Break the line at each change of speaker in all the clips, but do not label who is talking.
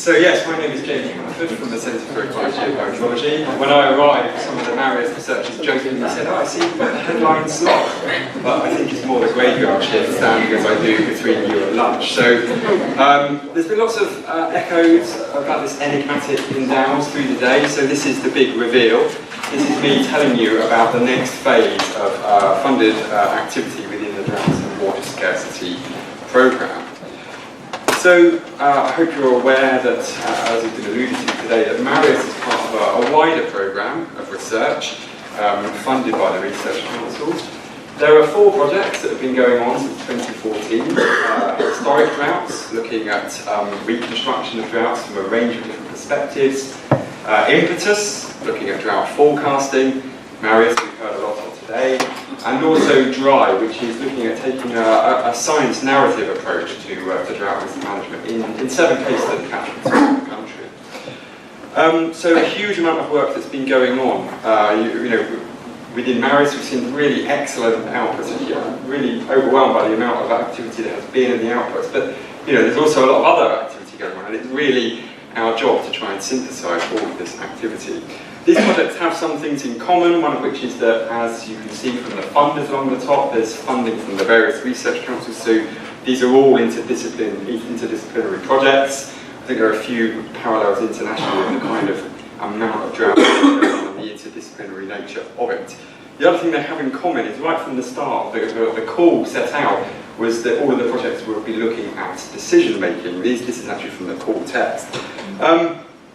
So yes, my name is Jamie Hannaford from the Centre for Ecology and Hydrology. When I arrived, some of the Marius researchers jokingly said, "Oh, I see you've got the headline slot," but I think it's more the graveyard shift standing as I do between you at lunch. So there's been lots of echoes about this enigmatic ENDOWS through the day, so this is the big reveal. This is me telling you about the next phase of funded activity within the Drought and Water Scarcity programme. So I hope you're aware that, as has been alluded to today, that Marius is part of a wider programme of research funded by the Research Council. There are 4 projects that have been going on since 2014. Historic droughts, looking at reconstruction of droughts from a range of different perspectives. Impetus, looking at drought forecasting. Marius, we've heard a lot of today. And also Dry, which is looking at taking a science narrative approach to drought risk management in 7 case study catchments around the country. So a huge amount of work that's been going on. Within Marius, we've seen really excellent outputs. Really overwhelmed by the amount of activity that has been in the outputs. But there's also a lot of other activity going on, and it's really our job to try and synthesise all of this activity. These projects have some things in common, one of which is that, as you can see from the funders along the top, there's funding from the various research councils, so these are all interdisciplinary projects. I think there are a few parallels internationally in the kind of amount of drought and the interdisciplinary nature of it. The other thing they have in common is right from the start, the call set out was that all of the projects will be looking at decision making. This is actually from the call text.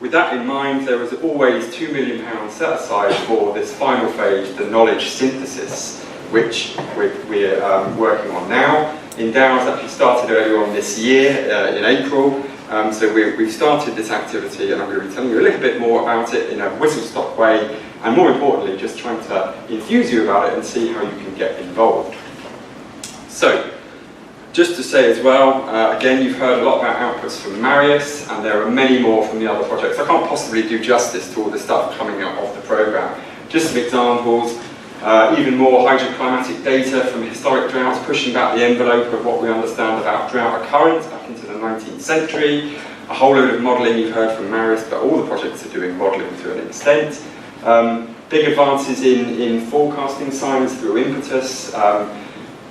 With that in mind, there was always £2 million set aside for this final phase, the knowledge synthesis, which we're working on now. ENDOWS actually started earlier on this year, in April, so we've started this activity, and I'm going to be telling you a little bit more about it in a whistle-stop way, and more importantly, just trying to enthuse you about it and see how you can get involved. So, just to say as well, again, you've heard a lot about outputs from Marius, and there are many more from the other projects. I can't possibly do justice to all the stuff coming out of the programme. Just some examples, even more hydroclimatic data from historic droughts, pushing back the envelope of what we understand about drought occurrence back into the 19th century. A whole load of modelling you've heard from Marius, but all the projects are doing modelling to an extent. Big advances in forecasting science through Impetus.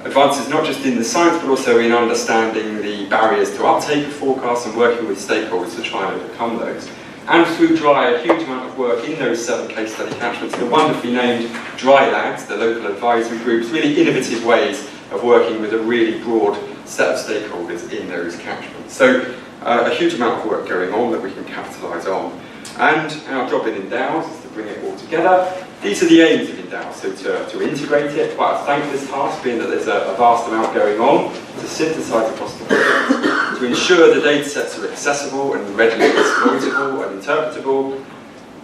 Advances not just in the science, but also in understanding the barriers to uptake of forecasts and working with stakeholders to try and overcome those. And through Dry, a huge amount of work in those 7 case study catchments, the wonderfully named Dry Lads, the local advisory groups, really innovative ways of working with a really broad set of stakeholders in those catchments. So a huge amount of work going on that we can capitalise on. And our job in ENDOWS is to bring it all together. These are the aims of ENDOWS, so to integrate it, quite a thankless task, being that there's a vast amount going on, to synthesise across the project, to ensure the data sets are accessible and readily exploitable and interpretable,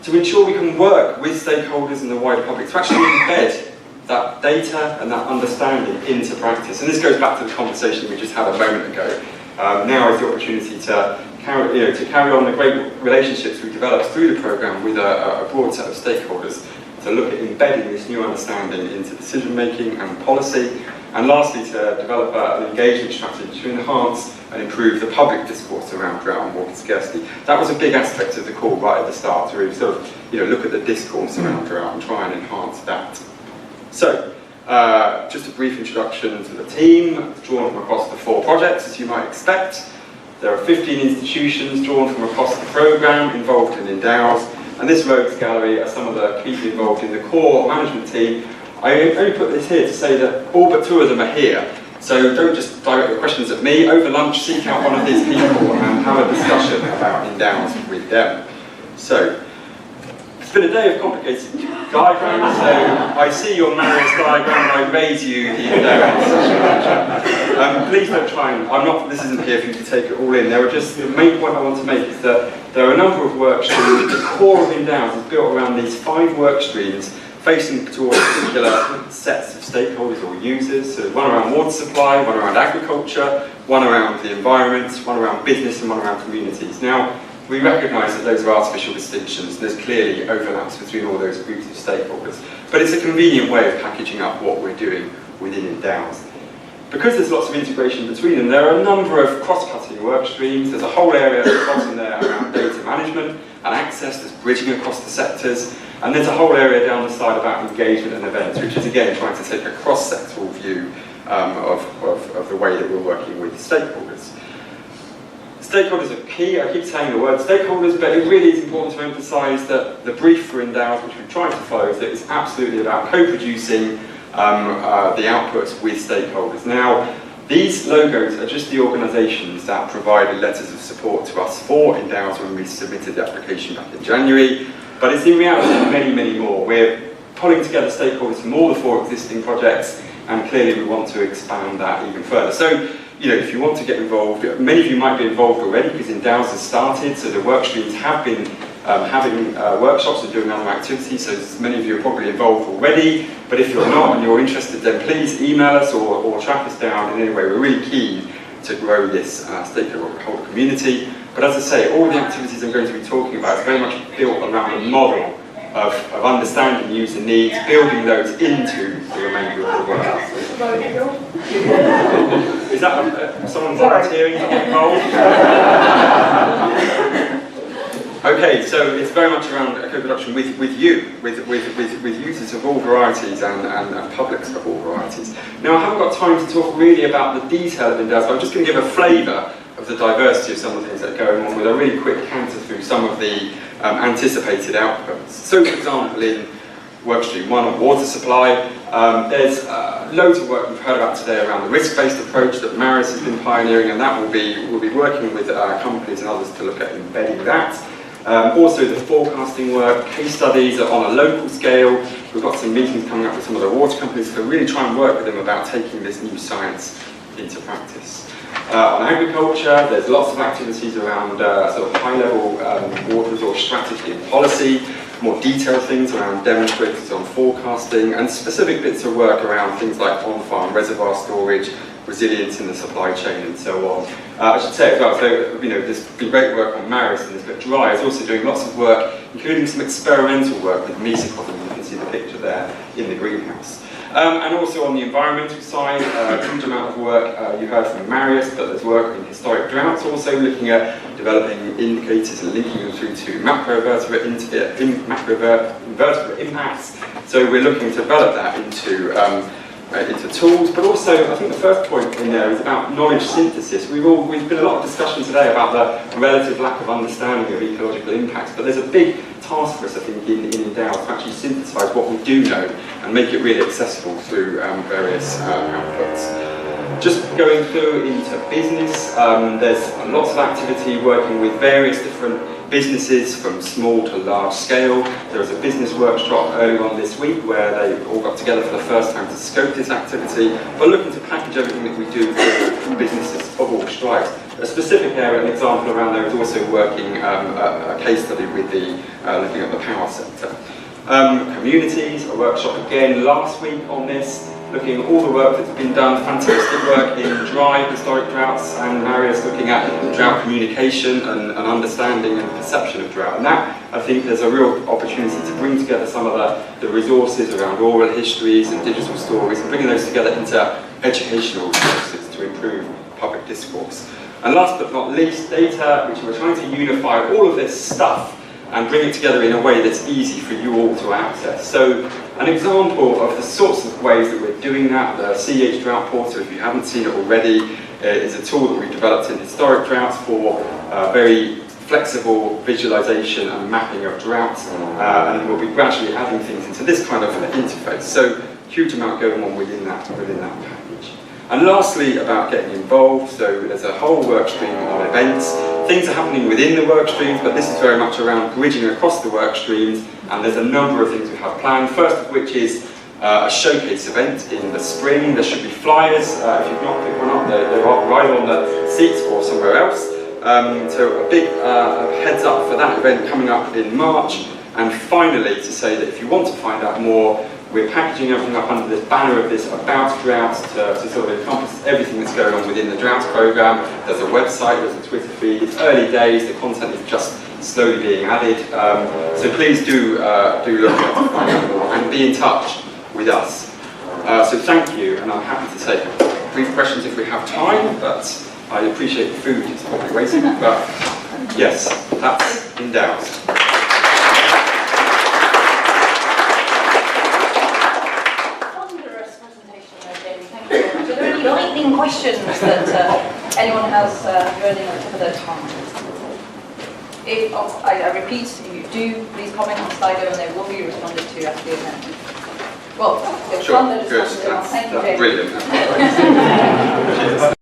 to ensure we can work with stakeholders and the wider public to actually embed that data and that understanding into practice. And this goes back to the conversation we just had a moment ago. Now is the opportunity to carry on the great relationships we developed through the programme with a broad set of stakeholders, to look at embedding this new understanding into decision making and policy, and lastly to develop an engagement strategy to enhance and improve the public discourse around drought and water scarcity. That was a big aspect of the call right at the start, to really sort of look at the discourse around drought and try and enhance that. So, just a brief introduction to the team, drawn from across the 4 projects, as you might expect. There are 15 institutions drawn from across the programme involved in ENDOWS, and this rogues gallery are some of the people involved in the core management team. I only put this here to say that all but 2 of them are here, so don't just direct your questions at me. Over lunch, seek out one of these people and have a discussion about ENDOWS with them. So, it's been a day of complicated diagrams, so I see your Marius diagram and I raise you the ENDOWS. Please don't try and, this isn't here for you to take it all in. The main point I want to make is that there are a number of work streams. The core of ENDOWS is built around these 5 work streams facing towards particular sets of stakeholders or users. So one around water supply, one around agriculture, one around the environment, one around business, and one around communities. Now, we recognise that those are artificial distinctions. There's clearly overlaps between all those groups of stakeholders. But it's a convenient way of packaging up what we're doing within ENDOWS. because there's lots of integration between them, there are a number of cross-cutting work streams. There's a whole area at the bottom there around data management and access that's bridging across the sectors. And there's a whole area down the side about engagement and events, which is again trying to take a cross-sectoral view of the way that we're working with stakeholders. Stakeholders are key. I keep saying the word stakeholders, but it really is important to emphasise that the brief for ENDOWS, which we're trying to follow, is that it's absolutely about co-producing the outputs with stakeholders. Now, these logos are just the organisations that provided letters of support to us for ENDOWS when we submitted the application back in January, but it's in reality many, many more. We're pulling together stakeholders from all the 4 existing projects, and clearly we want to expand that even further. So, you know, if you want to get involved, many of you might be involved already because ENDOWS has started, so the work streams have been having workshops and doing other activities, so many of you are probably involved already, but if you're not and you're interested, then please email us or track us down in any way. We're really keen to grow this stakeholder community. But as I say, all the activities I'm going to be talking about is very much built around the model of understanding user needs, building those into the remainder of the work. Is that someone volunteering to get involved? Okay, so it's very much around co-production with users of all varieties and publics of all varieties. Now, I haven't got time to talk really about the detail of ENDOWS, but I'm just going to give a flavour of the diversity of some of the things that are going on with a really quick canter through some of the anticipated outputs. So, for example, in workstream 1 on water supply, there's loads of work we've heard about today around the risk-based approach that Maris has been pioneering, and that we'll be working with companies and others to look at embedding that. Also the forecasting work, case studies are on a local scale. We've got some meetings coming up with some of the water companies to really try and work with them about taking this new science into practice. On agriculture, there's lots of activities around sort of high-level water resource strategy and policy, more detailed things around demonstrators on forecasting, and specific bits of work around things like on-farm reservoir storage, resilience in the supply chain, and so on. I should say as well, so you know, there's been great work on Maris and this, but Dry is also doing lots of work, including some experimental work with mesocotton. You can see the picture there in the greenhouse. And also on the environmental side, a huge amount of work you heard from Marius, but there's work in historic droughts also looking at developing indicators and linking them through to macroinvertebrate impacts. So we're looking to develop that into tools, but also I think the first point in there is about knowledge synthesis. We've been a lot of discussion today about the relative lack of understanding of ecological impacts, but there's a big task for us, I think, in ENDOWS to actually synthesise what we do know and make it really accessible through various outputs. Just going through into business, there's lots of activity working with various different businesses from small to large scale. There was a business workshop earlier on this week where they all got together for the first time to scope this activity, but looking to package everything that we do for businesses of all stripes. A specific area, an example around there is also working a case study with the looking at the power sector. Communities, a workshop again last week on this, looking at all the work that's been done, fantastic work in dry historic droughts, and Marius looking at drought communication and understanding and perception of drought. And that, I think, there's a real opportunity to bring together some of the resources around oral histories and digital stories and bringing those together into educational resources to improve public discourse. And last but not least, data, which we're trying to unify all of this stuff and bring it together in a way that's easy for you all to access. So an example of the sorts of ways that we're doing that, the CEH Drought Portal, if you haven't seen it already, is a tool that we developed in historic droughts for very flexible visualization and mapping of droughts, and we'll be gradually adding things into this kind of interface. So huge amount going on within that package. And lastly, about getting involved, so there's a whole work stream on events. Things are happening within the work streams, but this is very much around bridging across the work streams, and there's a number of things we have planned, first of which is a showcase event in the spring. There should be flyers, if you've not picked one up, they're right on the seats or somewhere else. So a big heads up for that event coming up in March. And finally, to say that if you want to find out more, we're packaging everything up under this banner of this About Droughts to sort of encompass everything that's going on within the Droughts programme. There's a website, there's a Twitter feed. It's early days, the content is just slowly being added. So please do look at to find out more and be in touch with us. So thank you, and I'm happy to take brief questions if we have time, but I appreciate the food is probably waiting, but yes, that's ENDOWS.
Wondrous presentation there, Jamie. Thank you very much. Are there any lightning questions that anyone has burning on the tip of their tongue? If, I repeat, if you do, please comment on Slido and they will be responded to at the event. Well, it's
Sure,
fun that it's
good.
happened. Thank you, Jamie.
That's brilliant. Cheers.